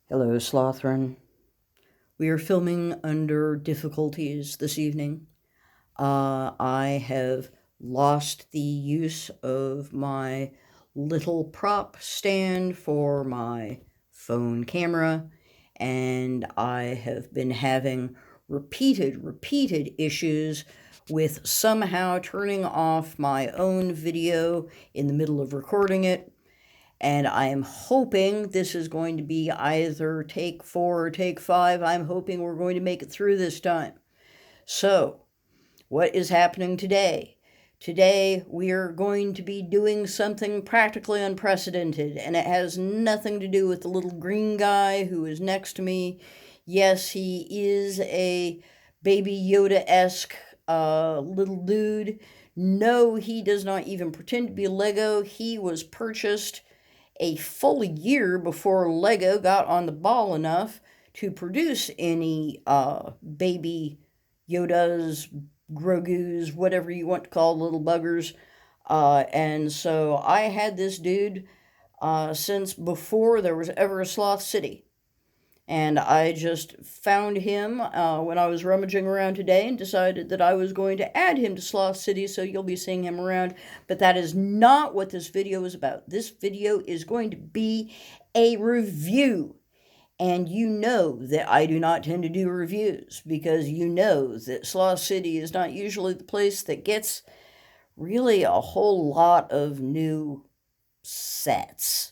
Hello, Slothrin. We are filming under difficulties this evening. I have lost the use of my little prop stand for my phone camera, and I have been having repeated issues with somehow turning off my own video in the middle of recording it. And I am hoping this is going to be either take 4 or take 5. I'm hoping we're going to make it through this time. So, what is happening today? Today, we are going to be doing something practically unprecedented, and it has nothing to do with the little green guy who is next to me. Yes, he is a Baby Yoda-esque little dude. No, he does not even pretend to be Lego. He was purchased a full year before Lego got on the ball enough to produce any baby Yodas, Grogus, whatever you want to call little buggers. And so I had this dude since before there was ever a Sloth City. And I just found him when I was rummaging around today and decided that I was going to add him to Sloth City, so you'll be seeing him around. But that is not what this video is about. This video is going to be a review. And you know that I do not tend to do reviews because you know that Sloth City is not usually the place that gets really a whole lot of new sets.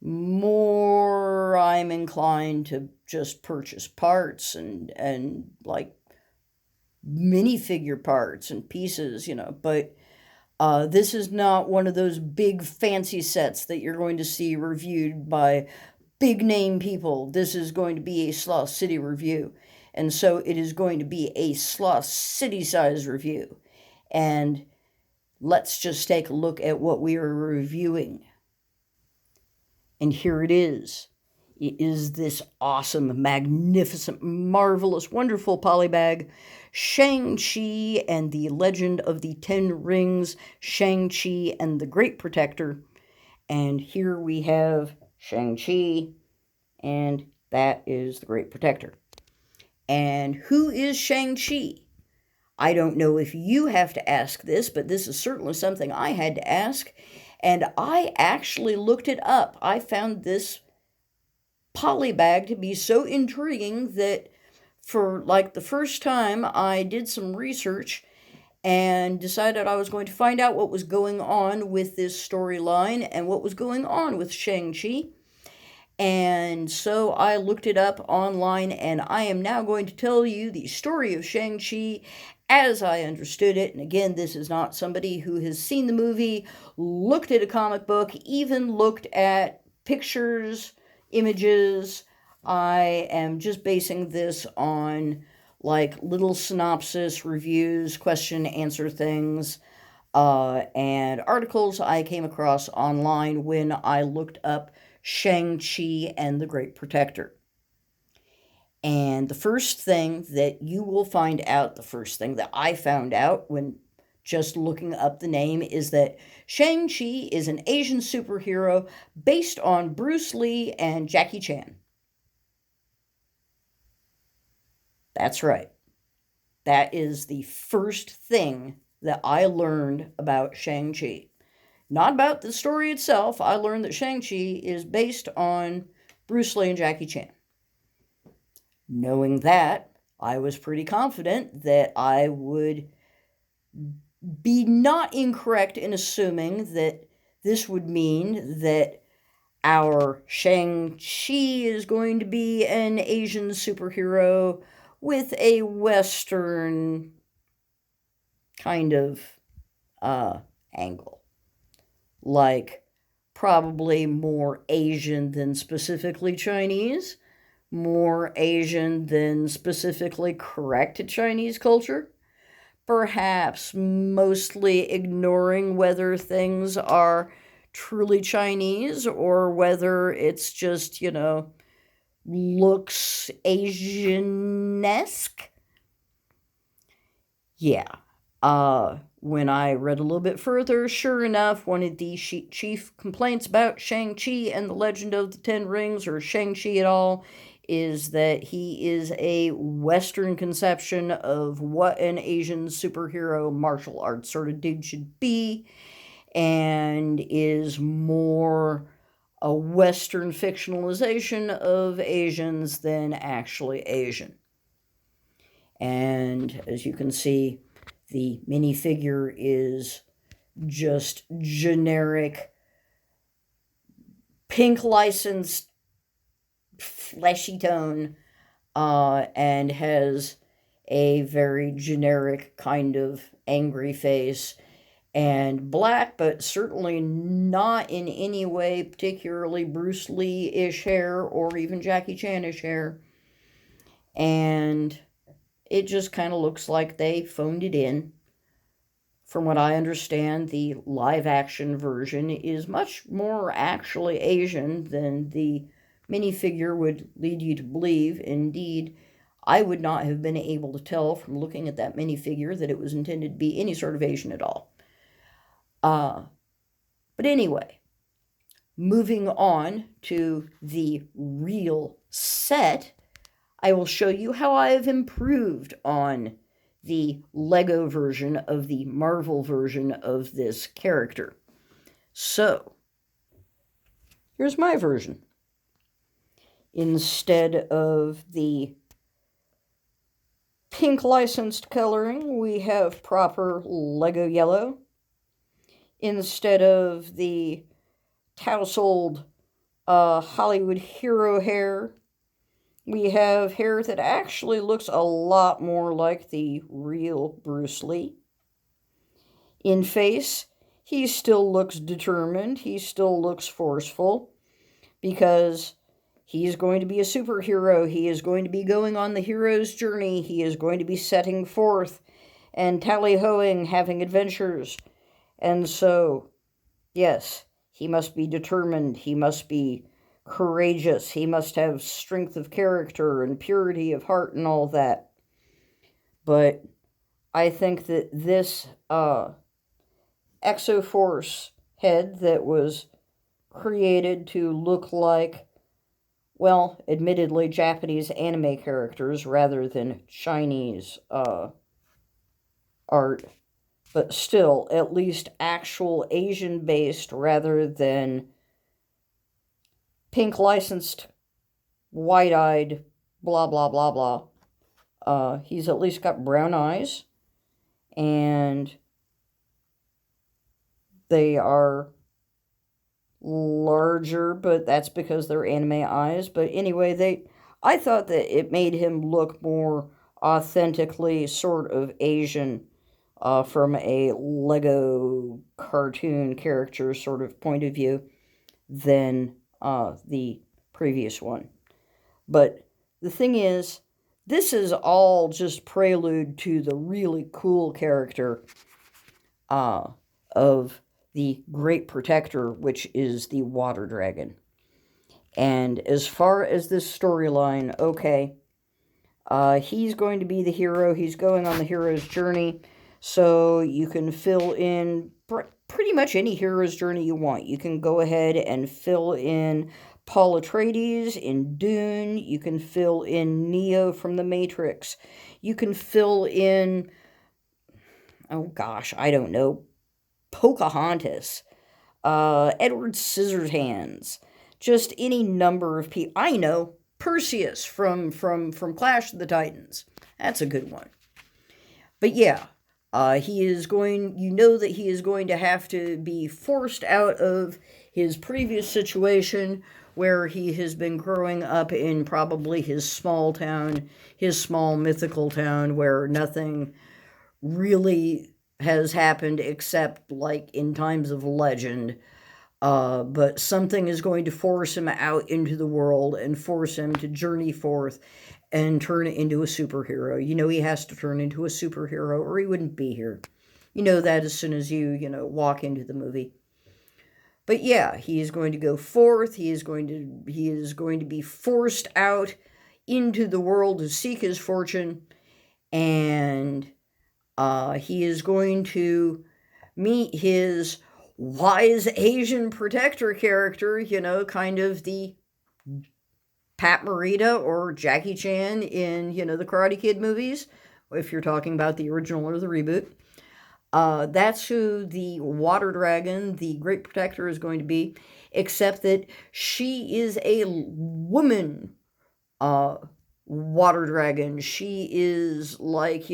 More I'm inclined to just purchase parts and like minifigure parts and pieces, but this is not one of those big fancy sets that you're going to see reviewed by big name people. This is going to be a Sloth City review, and so it is going to be a Sloth City size review. And let's just take a look at what we are reviewing. And here it is. It is this awesome, magnificent, marvelous, wonderful polybag, Shang Chi and the Legend of the Ten Rings, Shang Chi and the Great Protector. And here we have Shang Chi, and that is the Great Protector. And who is Shang Chi? I don't know if you have to ask this, but this is certainly something I had to ask. And I actually looked it up. I found this polybag to be so intriguing that for like the first time I did some research and decided I was going to find out what was going on with this storyline and what was going on with Shang-Chi. And so I looked it up online, and I am now going to tell you the story of Shang-Chi as I understood it. And again, this is not somebody who has seen the movie, looked at a comic book, even looked at pictures, images. I am just basing this on like little synopsis, reviews, question, answer things, and articles I came across online when I looked up Shang-Chi and the Great Protector. And the first thing that you will find out, the first thing that I found out when just looking up the name, is that Shang-Chi is an Asian superhero based on Bruce Lee and Jackie Chan. That's right. That is the first thing that I learned about Shang-Chi. Not about the story itself. I learned that Shang-Chi is based on Bruce Lee and Jackie Chan. Knowing that, I was pretty confident that I would be not incorrect in assuming that this would mean that our Shang-Chi is going to be an Asian superhero with a Western kind of angle. Like, probably more Asian than specifically Chinese, more Asian than specifically correct Chinese culture, perhaps mostly ignoring whether things are truly Chinese or whether it's just, looks Asian-esque. Yeah. When I read a little bit further, sure enough, one of the chief complaints about Shang Chi and the Legend of the Ten Rings, or Shang Chi at all, is that he is a Western conception of what an Asian superhero martial arts sort of dude should be, and is more a Western fictionalization of Asians than actually Asian. And as you can see, the minifigure is just generic, pink licensed, fleshy tone, and has a very generic kind of angry face, and black, but certainly not in any way particularly Bruce Lee-ish hair or even Jackie Chan-ish hair. And it just kind of looks like they phoned it in. From what I understand, the live-action version is much more actually Asian than the minifigure would lead you to believe. Indeed, I would not have been able to tell from looking at that minifigure that it was intended to be any sort of Asian at all. But anyway, moving on to the real set, I will show you how I have improved on the Lego version of the Marvel version of this character. So, here's my version. Instead of the pink licensed coloring, we have proper Lego yellow. Instead of the tousled Hollywood hero hair, we have hair that actually looks a lot more like the real Bruce Lee. In face, he still looks determined, he still looks forceful, because he is going to be a superhero, he is going to be going on the hero's journey, he is going to be setting forth and tally-hoing, having adventures. And so, yes, he must be determined, he must be courageous, he must have strength of character and purity of heart and all that. But I think that this Exoforce head that was created to look like, well, admittedly Japanese anime characters rather than Chinese art, but still at least actual Asian based rather than pink licensed, wide-eyed, blah, blah, blah, blah. He's at least got brown eyes, and they are larger, but that's because they're anime eyes. But anyway, I thought that it made him look more authentically sort of Asian from a Lego cartoon character sort of point of view than the previous one. But the thing is, this is all just prelude to the really cool character of the Great Protector, which is the Water Dragon. And as far as this storyline, okay, he's going to be the hero. He's going on the hero's journey. So you can fill in pretty much any hero's journey you want. You can go ahead and fill in Paul Atreides in Dune. You can fill in Neo from The Matrix. You can fill in, oh gosh, I don't know, Pocahontas, Edward Scissorhands, just any number of people. I know, Perseus from Clash of the Titans. That's a good one. But yeah, he is going, you know that he is going to have to be forced out of his previous situation where he has been growing up in probably his small town, his small mythical town where nothing really has happened except like in times of legend. But something is going to force him out into the world and force him to journey forth and turn into a superhero. You know he has to turn into a superhero or he wouldn't be here. You know that as soon as you walk into the movie. But yeah, he is going to go forth. He is going to be forced out into the world to seek his fortune. And He is going to meet his wise Asian protector character, kind of the Pat Morita or Jackie Chan in, the Karate Kid movies, if you're talking about the original or the reboot. That's who the water dragon, the Great Protector, is going to be, except that she is a woman uh, water dragon. She is like,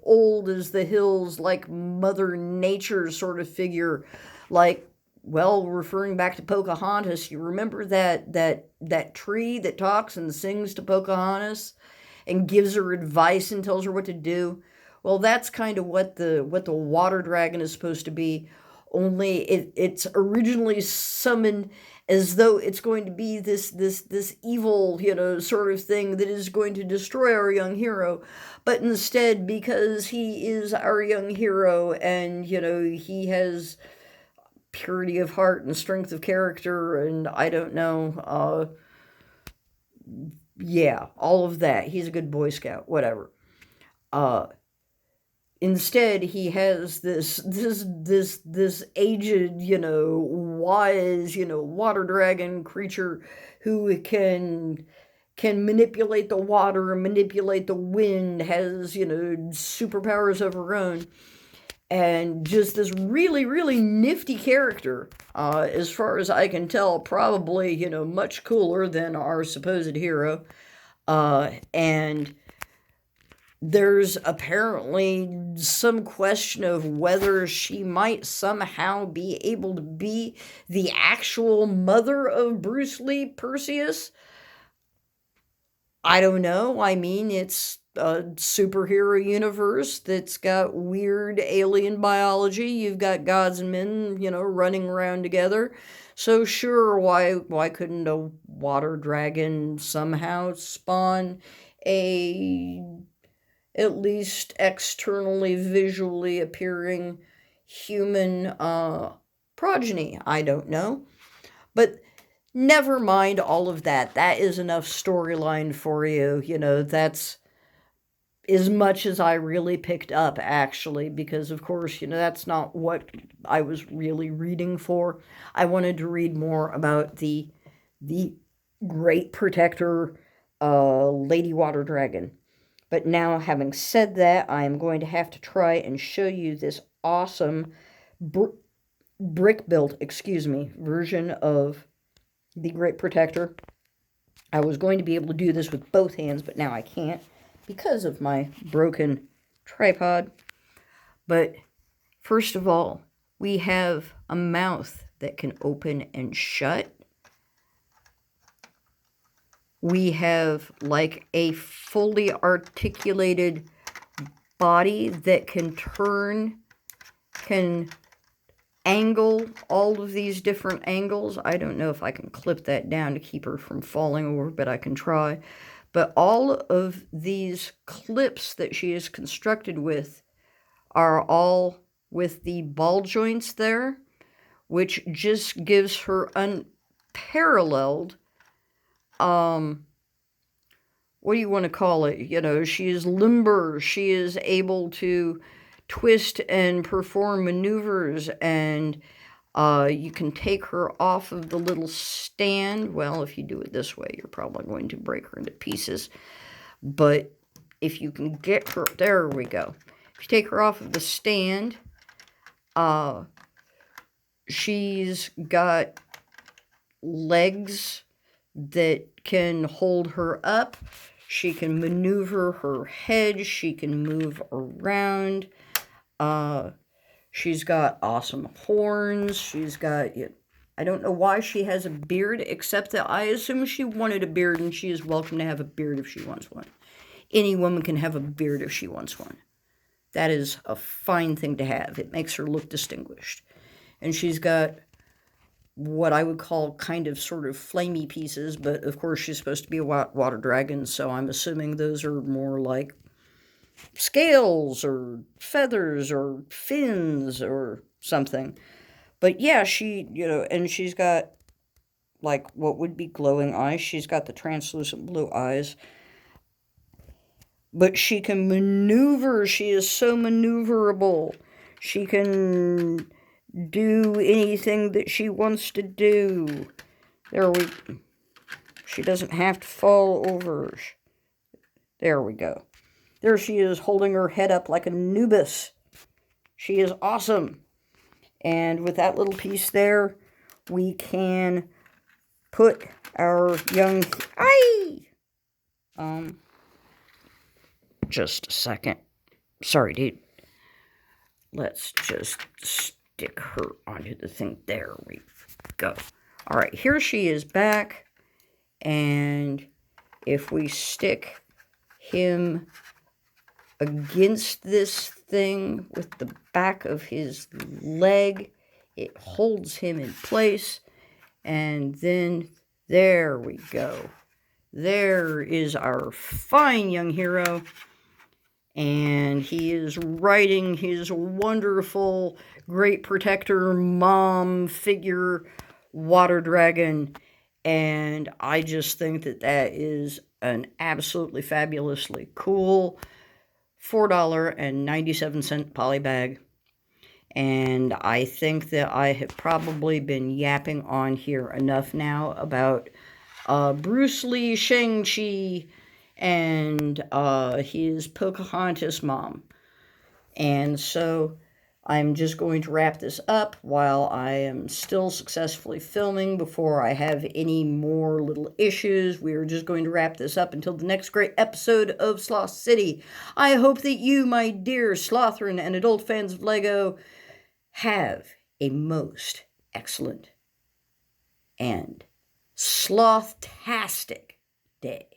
old as the hills, like Mother Nature sort of figure. Like, well, referring back to Pocahontas, you remember that tree that talks and sings to Pocahontas and gives her advice and tells her what to do? Well, that's kind of what the water dragon is supposed to be. Only it's originally summoned as though it's going to be this evil, sort of thing that is going to destroy our young hero. But instead, because he is our young hero and, he has purity of heart and strength of character and I don't know, yeah, all of that. He's a good Boy Scout, whatever. Instead, he has this aged, wise, water dragon creature who can manipulate the water and manipulate the wind, has, superpowers of her own, and just this really, really nifty character, as far as I can tell, probably, much cooler than our supposed hero, and there's apparently some question of whether she might somehow be able to be the actual mother of Bruce Lee Perseus. I don't know. I mean, it's a superhero universe that's got weird alien biology. You've got gods and men, running around together. So sure, why couldn't a water dragon somehow spawn a at least externally, visually appearing human progeny? I don't know. But never mind all of that. That is enough storyline for you. That's as much as I really picked up, actually, because, of course, that's not what I was really reading for. I wanted to read more about the Great Protector, Lady Water Dragon. But now, having said that, I am going to have to try and show you this awesome brick-built, version of the Great Protector. I was going to be able to do this with both hands, but now I can't because of my broken tripod. But first of all, we have a mouth that can open and shut. We have like a fully articulated body that can turn, can angle all of these different angles. I don't know if I can clip that down to keep her from falling over, but I can try. But all of these clips that she is constructed with are all with the ball joints there, which just gives her unparalleled what do you want to call it? She is limber. She is able to twist and perform maneuvers, and you can take her off of the little stand. Well, if you do it this way, you're probably going to break her into pieces. But if you can get her, there we go. If you take her off of the stand, she's got legs that can hold her up. She can maneuver her head. She can move around. She's got awesome horns. She's got, I don't know why she has a beard, except that I assume she wanted a beard, and she is welcome to have a beard if she wants one. Any woman can have a beard if she wants one. That is a fine thing to have. It makes her look distinguished. And she's got what I would call kind of sort of flamey pieces, but of course she's supposed to be a water dragon, so I'm assuming those are more like scales or feathers or fins or something. But yeah, she, and she's got like what would be glowing eyes. She's got the translucent blue eyes. but she can maneuver. She is so maneuverable. She can do anything that she wants to do. She doesn't have to fall over. There we go. There she is, holding her head up like Anubis. She is awesome. And with that little piece there, we can put our young... Just a second. Sorry, dude. Let's just stick her onto the thing. There we go. All right, here she is back. And if we stick him against this thing with the back of his leg, it holds him in place. And then there we go. There is our fine young hero. And he is riding his wonderful great protector mom figure water dragon. And I just think that that is an absolutely fabulously cool $4.97 polybag. And I think that I have probably been yapping on here enough now about Bruce Lee, Shang Chi, and his Pocahontas mom. And so I'm just going to wrap this up while I am still successfully filming before I have any more little issues. We are just going to wrap this up until the next great episode of Sloth City. I hope that you, my dear Slothrin and adult fans of LEGO, have a most excellent and sloth-tastic day.